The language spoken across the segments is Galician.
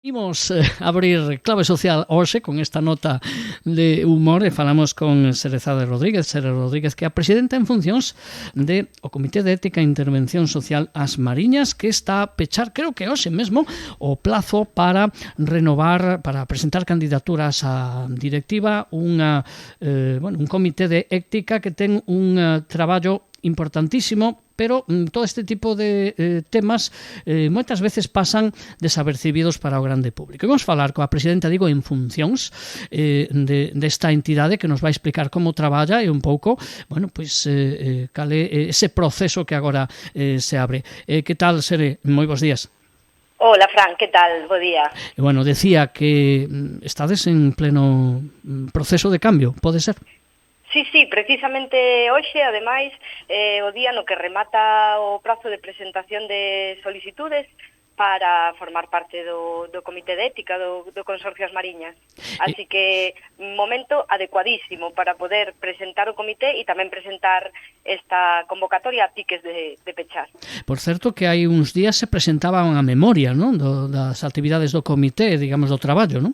Imos abrir Clave Social hoxe con esta nota de humor e falamos con Serezade Rodríguez, que é a presidenta en funcións de o Comité de Ética e Intervención Social As Mariñas, que está a pechar, creo que hoxe mesmo, o plazo para renovar, para presentar candidaturas á directiva un comité de ética que ten un traballo importantísimo, pero todo este tipo de temas moitas veces pasan desapercibidos para o grande público. Vamos falar coa presidenta, en funcións desta entidade que nos vai explicar como traballa e un pouco, cal é ese proceso que agora se abre. Que tal, Sere? Moi bons días. Hola, Fran, que tal? Bo día. Decía que estades en pleno proceso de cambio, pode ser? Sí, precisamente hoxe, ademais, o día no que remata o prazo de presentación de solicitudes para formar parte do Comité de Ética do Consorcio As Mariñas. Así que momento adecuadísimo para poder presentar o comité e tamén presentar esta convocatoria a piques de pechar. Por certo que hai uns días se presentaban a memoria, non? Das actividades do comité, digamos, do traballo, non?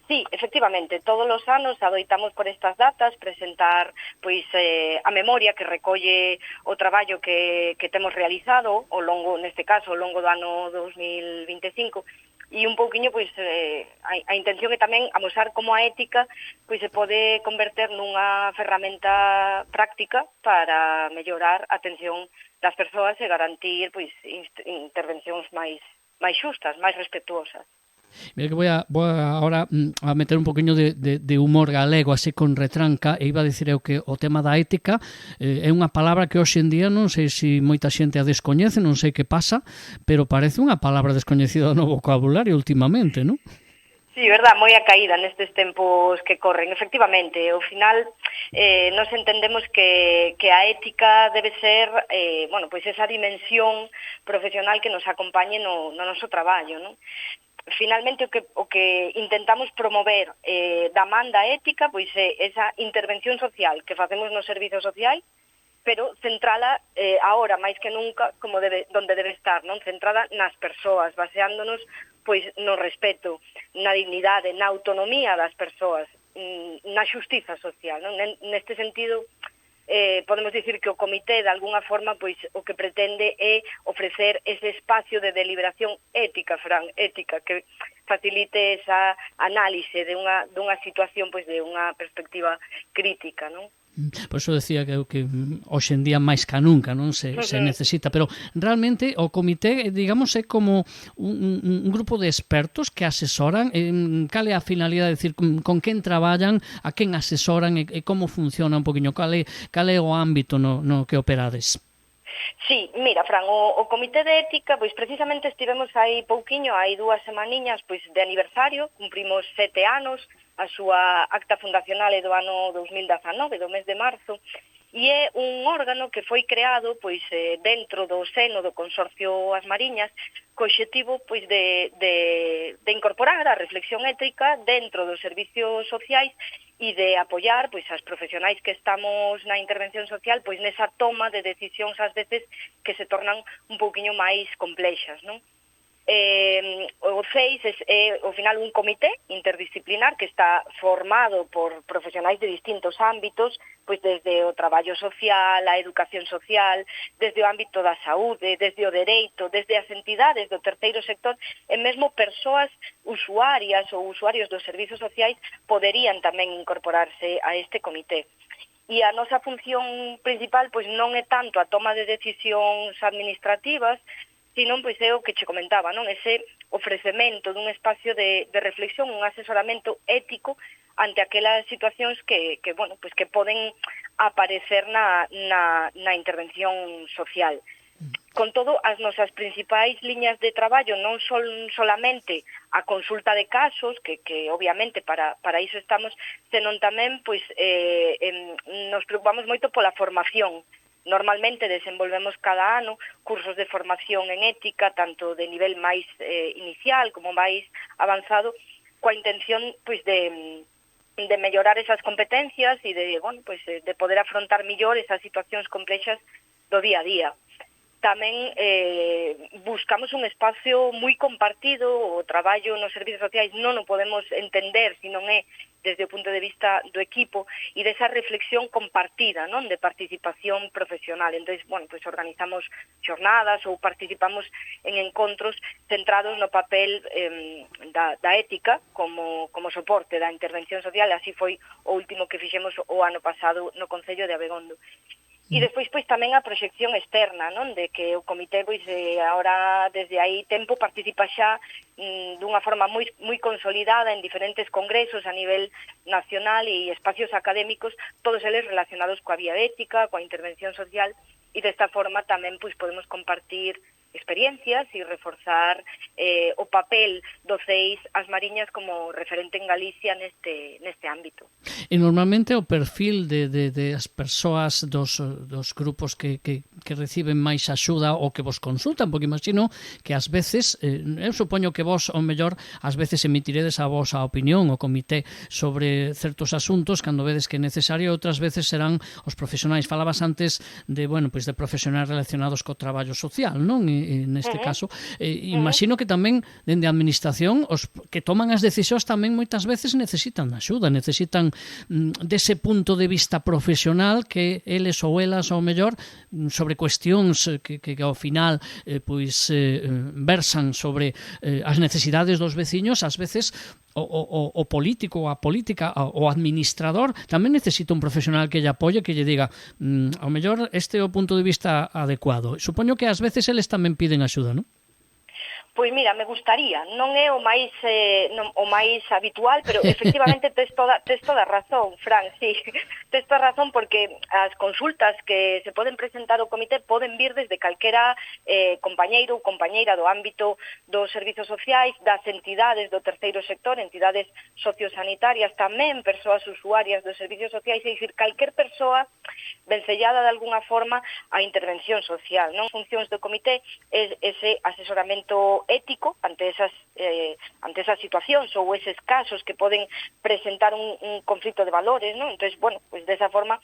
Sí, efectivamente, todos os anos adoitamos por estas datas presentar a memoria que recolle o traballo que temos realizado neste caso, ao longo do ano 2025, e un pouquiño a intención é tamén amosar como a ética se pode converter nunha ferramenta práctica para mellorar a atención das persoas e garantir intervencións máis xustas, máis respetuosas. Mira que voy ahora a meter un poquinho de humor galego así con retranca e iba a dicir eu que o tema da ética é unha palabra que hoxe en día non sei se moita xente a descoñece, non sei que pasa, pero parece unha palabra descoñecida no vocabulario últimamente, non? Sí, verdad, moi a caída nestes tempos que corren. Efectivamente, ao final nos entendemos que a ética debe ser esa dimensión profesional que nos acompañe no noso traballo, non? Finalmente o que intentamos promover da man da ética é esa intervención social que facemos nos servizos sociais, pero centrala agora máis que nunca donde debe estar, non? Centrada nas persoas, baseándonos no respeto, na dignidade, na autonomía das persoas, na xustiza social, non? Neste sentido, podemos dicir que o comité, de alguna forma, o que pretende é ofrecer ese espacio de deliberación ética, ética, que facilite esa análise dunha situación de unha perspectiva crítica, non? Por iso decía que hoxe en día máis ca nunca non se necesita, pero realmente o comité, digamos, é como un grupo de expertos que asesoran. Cal é a finalidade, decir, con quen traballan, a quen asesoran e como funciona un poquinho, cal é o ámbito no que operades? Sí, mira, Fran, o Comité de Ética, precisamente estivemos hai pouquiño, hai 2 semaniñas, de aniversario, cumprimos 7 anos, a súa acta fundacional é do ano 2019, do mes de marzo, e é un órgano que foi creado dentro do seno do Consorcio As Mariñas co obxectivo de incorporar a reflexión ética dentro dos servicios sociais e de apoiar as profesionais que estamos na intervención social nesa toma de decisións ás veces que se tornan un pouquiño máis complexas, non? O CEIS é, ao final, un comité interdisciplinar que está formado por profesionais de distintos ámbitos, desde o traballo social, a educación social, desde o ámbito da saúde, desde o dereito, desde as entidades do terceiro sector, e mesmo persoas usuarias ou usuarios dos servizos sociais poderían tamén incorporarse a este comité. E a nosa función principal non é tanto a toma de decisións administrativas, sino é o que che comentaba, non? Ese ofrecemento dun espacio de reflexión, un asesoramento ético ante aquelas situacións que poden aparecer na intervención social. Con todo, as nosas principais liñas de traballo non son solamente a consulta de casos, que obviamente para iso estamos, senón tamén nos preocupamos moito pola formación. Normalmente desenvolvemos cada ano cursos de formación en ética, tanto de nivel máis inicial como máis avanzado, coa intención de mellorar esas competencias e de poder afrontar mellor esas situacións complexas do día a día. tamén buscamos un espacio moi compartido. O traballo nos servizos sociais non o podemos entender se non é desde o punto de vista do equipo e desa reflexión compartida, non, de participación profesional. Entón, bueno, pues organizamos xornadas ou participamos en encontros centrados no papel da ética como soporte da intervención social. Así foi o último que fixemos o ano pasado no Concello de Abegondo. E despois, pois, tamén a proxección externa, non? De que o comité, pois, agora, desde aí tempo, participa xa dunha forma moi consolidada en diferentes congresos a nivel nacional e espacios académicos, todos eles relacionados coa vía ética, coa intervención social, e desta forma tamén, pois, podemos compartir experiencias e reforzar o papel do CEIS as Mariñas como referente en Galicia neste ámbito. E normalmente o perfil de as persoas dos grupos que reciben máis axuda ou que vos consultan, porque imagino que ás veces, eu supoño que vos, ao mellor, ás veces emitiredes a vosa opinión o comité sobre certos asuntos cando vedes que é necesario, outras veces serán os profesionais. Falabas antes de, bueno, pois de profesionais relacionados co traballo social, non? Neste caso, imagino que tamén dende a administración os que toman as decisións tamén moitas veces necesitan axuda, necesitan dese punto de vista profesional que eles ou elas ao mellor sobre cuestións que ao final pois versan sobre as necesidades dos veciños. Ás veces o político, a política, o administrador tamén necesita un profesional que lle apoie, que lle diga ao mellor este é o punto de vista adecuado. Supoño que ás veces eles tamén piden axuda, non? Pois mira, me gustaría, non é o máis habitual, pero efectivamente tes toda razón, Fran, sí, tes toda razón, porque as consultas que se poden presentar ao comité poden vir desde calquera compañeiro ou compañeira do ámbito dos servizos sociais, das entidades do terceiro sector, entidades sociosanitarias, tamén persoas usuarias dos servizos sociais, é dicir, calquer persoa vencellada de alguna forma á intervención social, non? Funcións do comité é ese asesoramento ético ante esas situacións ou eses casos que poden presentar un conflito de valores, non? Entón, bueno, pues desa forma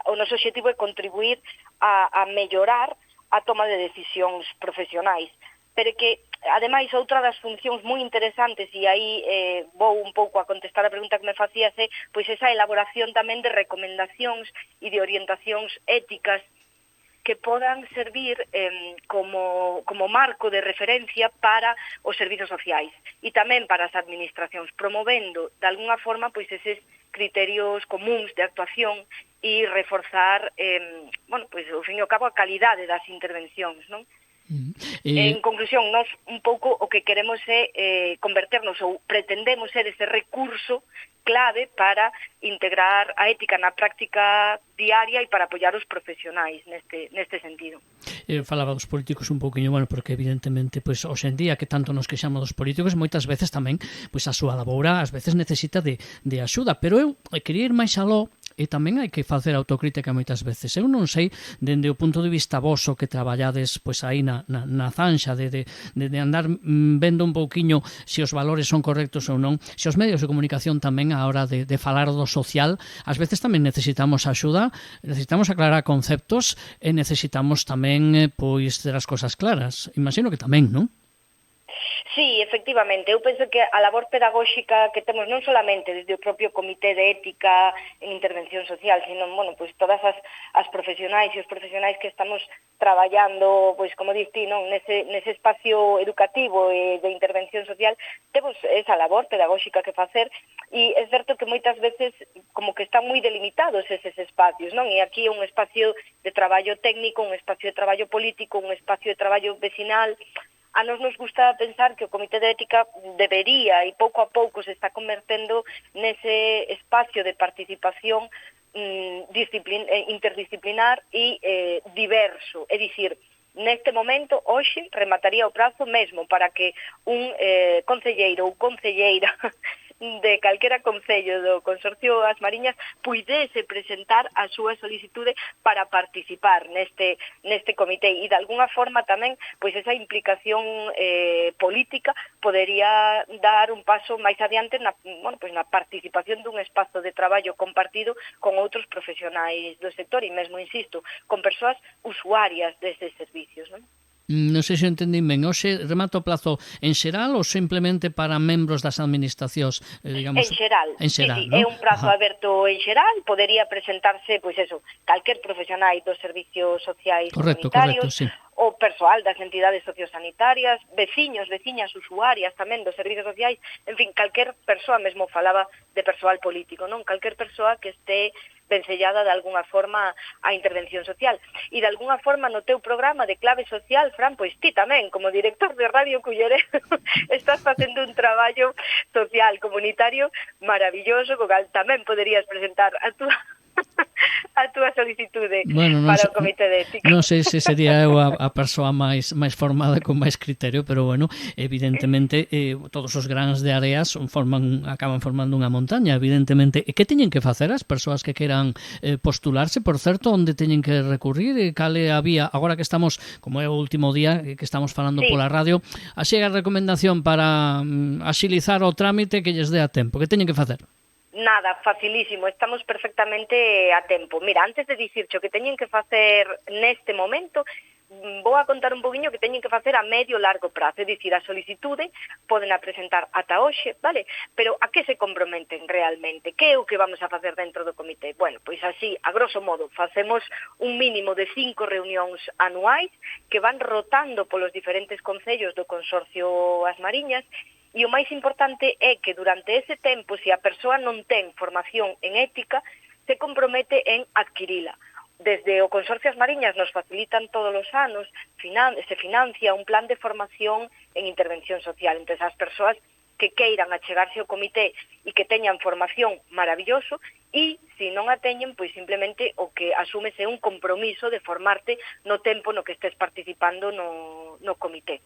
o noso objetivo é contribuir a mellorar a toma de decisións profesionais. Pero que, ademais, outra das funcións moi interesantes, e aí vou un pouco a contestar a pregunta que me facías, é pois esa elaboración tamén de recomendacións e de orientacións éticas que podan servir como marco de referencia para os servizos sociais e tamén para as administracións, promovendo de alguna forma pois eses criterios comuns de actuación e reforzar, pois ao fin e ao cabo, a calidade das intervencións, non? En conclusión, nós un pouco o que queremos é converternos ou pretendemos ser ese recurso clave para integrar a ética na práctica diaria e para apoiar os profesionais neste sentido. Falaba dos políticos un pouquinho, bueno, porque evidentemente, pois, hoxe en día que tanto nos queixamos dos políticos, moitas veces tamén, pois, a súa laboura ás veces necesita de axuda, pero eu quería ir máis aló. E tamén hai que facer autocrítica moitas veces. Eu non sei, dende o punto de vista voso que traballades pois aí na zanxa de andar vendo un pouquiño se os valores son correctos ou non, se os medios de comunicación tamén a hora de falar do social, ás veces tamén necesitamos axuda, necesitamos aclarar conceptos e necesitamos tamén pois ter as cosas claras. Imagino que tamén, non? Sí, efectivamente, eu penso que a labor pedagóxica que temos non solamente desde o propio Comité de Ética en Intervención Social, sino, bueno, pues todas as profesionais e os profesionais que estamos traballando, pois como diste, non, nese espacio educativo e de intervención social, temos esa labor pedagóxica que facer e é certo que moitas veces como que están moi delimitados eses espacios, non? E aquí é un espacio de traballo técnico, un espacio de traballo político, un espacio de traballo vecinal. A nos gusta pensar que o Comité de Ética debería e pouco a pouco se está convertendo nese espacio de participación interdisciplinar e diverso. É dicir, neste momento, hoxe, remataría o prazo mesmo para que un concelleiro ou concelleira de calquera concello do Consorcio As Mariñas puidese presentar a súa solicitude para participar neste comité, e de alguna forma tamén pois esa implicación política podería dar un paso máis adiante na participación dun espazo de traballo compartido con outros profesionais do sector e mesmo, insisto, con persoas usuarias destes servicios, non? Non sei se entendín ben. Hoxe remata o plazo en xeral ou simplemente para membros das administracións, digamos? En xeral, sí, ¿no? É un prazo aberto en xeral, podería presentarse, pois eso, calquer profesional dos servicios sociais comunitarios, sí. O persoal das entidades sociosanitarias, veciñas usuarias tamén dos servicios sociais, en fin, calquer persoa, mesmo falaba de persoal político, non? Calquer persoa que este vencellada de alguna forma á intervención social. E de alguna forma no teu programa de clave social, Fran, pois ti tamén, como director de Radio Culleredo, estás facendo un traballo social comunitario maravilloso, co cal tamén poderías presentar a túa solicitude para o Comité de Ética. Non sei se sería eu a persoa máis formada con máis criterio, pero bueno, evidentemente todos os grans de areas acaban formando unha montaña, evidentemente. E que teñen que facer as persoas que queran postularse? Por certo, onde teñen que recurrir? Cale a vía, agora que estamos, como é o último día que estamos falando pola radio, así a recomendación para axilizar o trámite que lles dé a tempo. Que teñen que facer? Nada, facilísimo, estamos perfectamente a tempo. Mira, antes de dicircho que teñen que facer neste momento, vou a contar un poquinho que teñen que facer a medio largo prazo, é dicir, a solicitude poden a presentar ata hoxe, vale? Pero a que se comprometen realmente? Que é o que vamos a facer dentro do comité? Bueno, pois así, a grosso modo, facemos un mínimo de 5 reunións anuais que van rotando polos diferentes concellos do Consorcio As Mariñas. E o máis importante é que durante ese tempo, se a persoa non ten formación en ética, se compromete en adquirila. Desde o Consorcio As Mariñas nos facilitan todos os anos, se financia un plan de formación en intervención social. Entón, as persoas que queiran achegarse ao comité e que teñan formación, maravilloso, e se non a teñen, pois simplemente o que asúmese un compromiso de formarte no tempo no que estés participando no comité.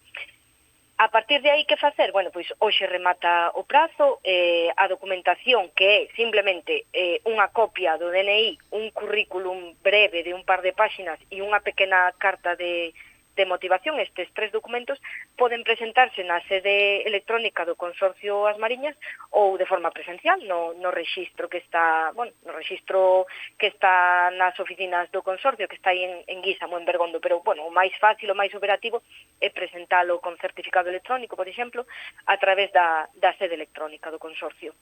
A partir de aí, que facer? Bueno, pois hoxe remata o prazo, a documentación que é simplemente unha copia do DNI, un currículum breve de un par de páxinas e unha pequena carta de motivación, estes 3 documentos poden presentarse na sede electrónica do Consorcio As Mariñas ou de forma presencial no rexistro que está, nas oficinas do Consorcio, que está aí en Guísamo, en Bergondo, pero, bueno, o máis fácil, o máis operativo é presentalo con certificado electrónico, por exemplo, a través da sede electrónica do Consorcio.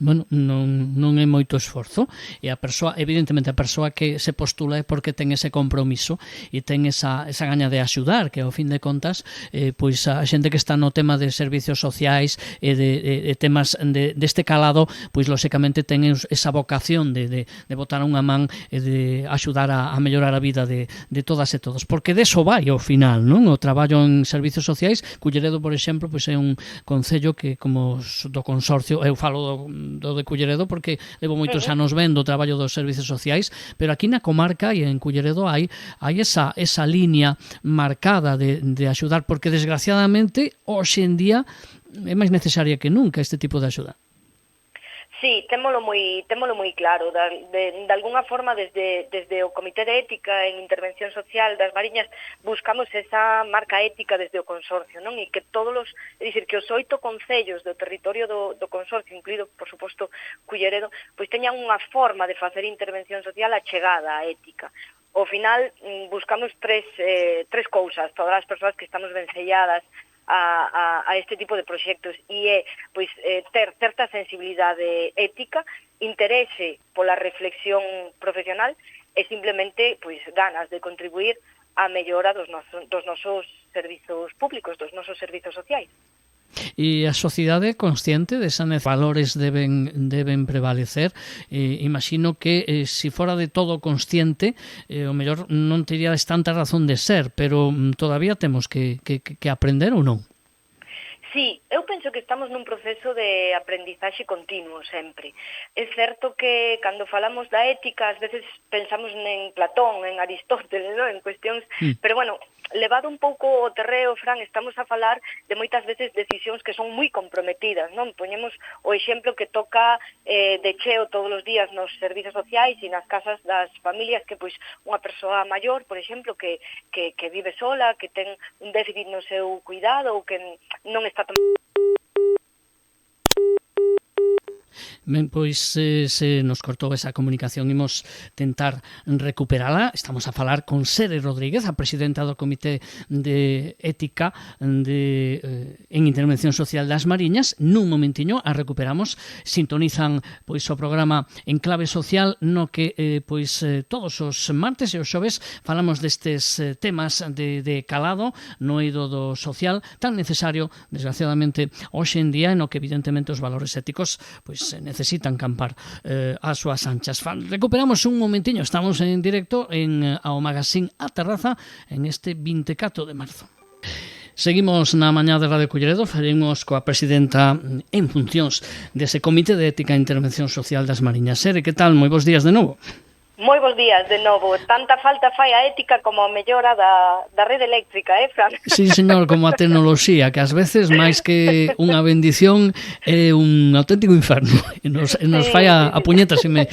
Bueno, non é moito esforzo, e a persoa, evidentemente a persoa que se postula é porque ten ese compromiso e ten esa gaña de axudar, que ao fin de contas pois a xente que está no tema de servicios sociais e de temas deste calado, pois lóxicamente ten esa vocación de botar unha man e de axudar a mellorar a vida de todas e todos, porque deso vai ao final, non? O traballo en servicios sociais. Culleredo, por exemplo, pois é un concello que, como do consorcio, eu falo do de Culleredo porque levo moitos anos vendo o traballo dos servicios sociais, pero aquí na comarca e en Culleredo hai esa liña marcada de axudar, porque desgraciadamente hoxe en día é máis necesaria que nunca este tipo de axuda. Sí, témolo moi claro. De alguna forma, desde o Comité de Ética en Intervención Social das Mariñas buscamos esa marca ética desde o Consorcio, non? E que é dicir, que os 8 concellos do territorio do Consorcio, incluído, por suposto, Culleredo, pois teñan unha forma de facer intervención social achegada á ética. Ao final, buscamos tres cousas, todas as persoas que estamos vencelladas a este tipo de proxectos, e é pois ter certa sensibilidade ética, interese pola reflexión profesional e simplemente pois ganas de contribuir á mellora dos nosos servizos públicos, dos nosos servizos sociais. E a sociedade consciente deses valores deben prevalecer. Imagino que se fora de todo consciente, o mellor non teríades tanta razón de ser, pero todavía temos que aprender ou non? Sí, Eu penso que estamos nun proceso de aprendizaxe continuo sempre. É certo que cando falamos da ética, ás veces pensamos en Platón, en Aristóteles, ¿no? En cuestións, pero bueno, levado un pouco o terreo, Fran, estamos a falar de moitas veces decisións que son moi comprometidas, non? Poñemos o exemplo que toca de cheo todos os días nos servizos sociais e nas casas das familias que pois unha persoa maior, por exemplo, que vive sola, que ten un déficit no seu cuidado ou que non está Ben, pois se nos cortou esa comunicación, imos tentar recuperala. Estamos a falar con Sere Rodríguez, a presidenta do Comité de Ética en Intervención Social das Mariñas. Nun momentiño a recuperamos. Sintonizan pois o programa En Clave Social, no que todos os martes e os xoves falamos destes temas de calado no eido do social tan necesario, desgraciadamente, hoxe en día, no que evidentemente os valores éticos pois necesitan campar ás súas anchas. Recuperamos un momentiño, estamos en directo ao magazín A Terraza en este 24 de marzo. Seguimos na mañá de Radio Culleredo, faremos coa presidenta en funcións dese Comité de Ética e Intervención Social das Mariñas. Sere, que tal? Moi bons días de novo. Moi bons días de novo. Tanta falta fai a ética como a mellora da rede eléctrica, Fran? Sí, señor, como a tecnoloxía, que ás veces máis que unha bendición é un auténtico inferno. E nos fai a puñeta, se me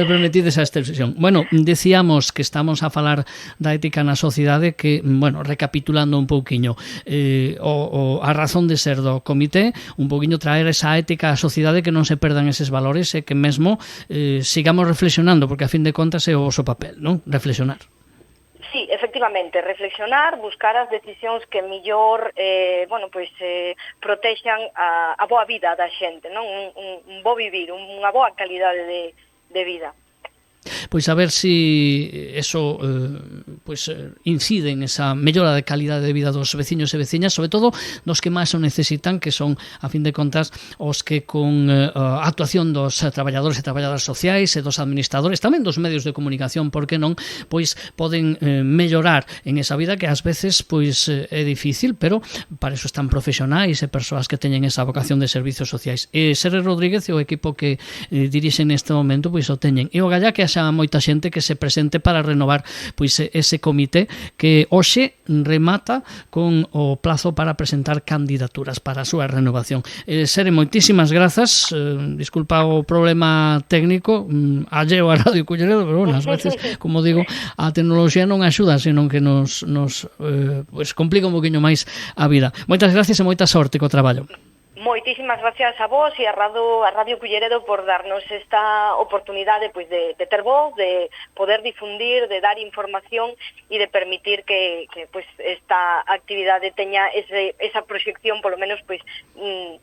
permitides a expresión. Bueno, decíamos que estamos a falar da ética na sociedade, que, bueno, recapitulando un pouquiño a razón de ser do comité, un pouquiño traer esa ética á sociedade, que non se perdan eses valores e que mesmo sigamos reflexionando, porque a fin de contas é o voso papel, non? Reflexionar. Sí, efectivamente, reflexionar, buscar as decisións que mellor protexan a boa vida da xente, non? Un bo vivir, unha boa calidade de vida. Pois a ver si eso incide en esa mellora de calidade de vida dos veciños e veciñas, sobre todo dos que máis o necesitan, que son, a fin de contas, os que con a actuación dos traballadores e traballadoras sociais e dos administradores, tamén dos medios de comunicación, por que non, pois poden mellorar en esa vida que ás veces pois é difícil, pero para eso están profesionais e persoas que teñen esa vocación de servizos sociais. E Sere Rodríguez e o equipo que dirixe neste momento pois o teñen. E o galla que xa moita xente que se presente para renovar pois ese comité, que hoxe remata con o plazo para presentar candidaturas para a súa renovación. Sere, moitísimas grazas. Disculpa o problema técnico alleo a Radio Culleredo, pero bueno, ás veces, como digo, a tecnoloxía non axuda, senón que nos complica un poquinho máis a vida. Moitas gracias e moita sorte co traballo. Moitísimas gracias a vos e a Radio Culleredo por darnos esta oportunidade pois de ter voz, de poder difundir, de dar información e de permitir que pois esta actividade teña esa proxección, polo menos pois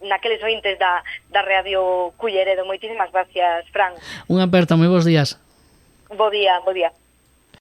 naqueles ointes da Radio Culleredo. Moitísimas gracias, Fran. Unha aperta, moi bons días. Bo día.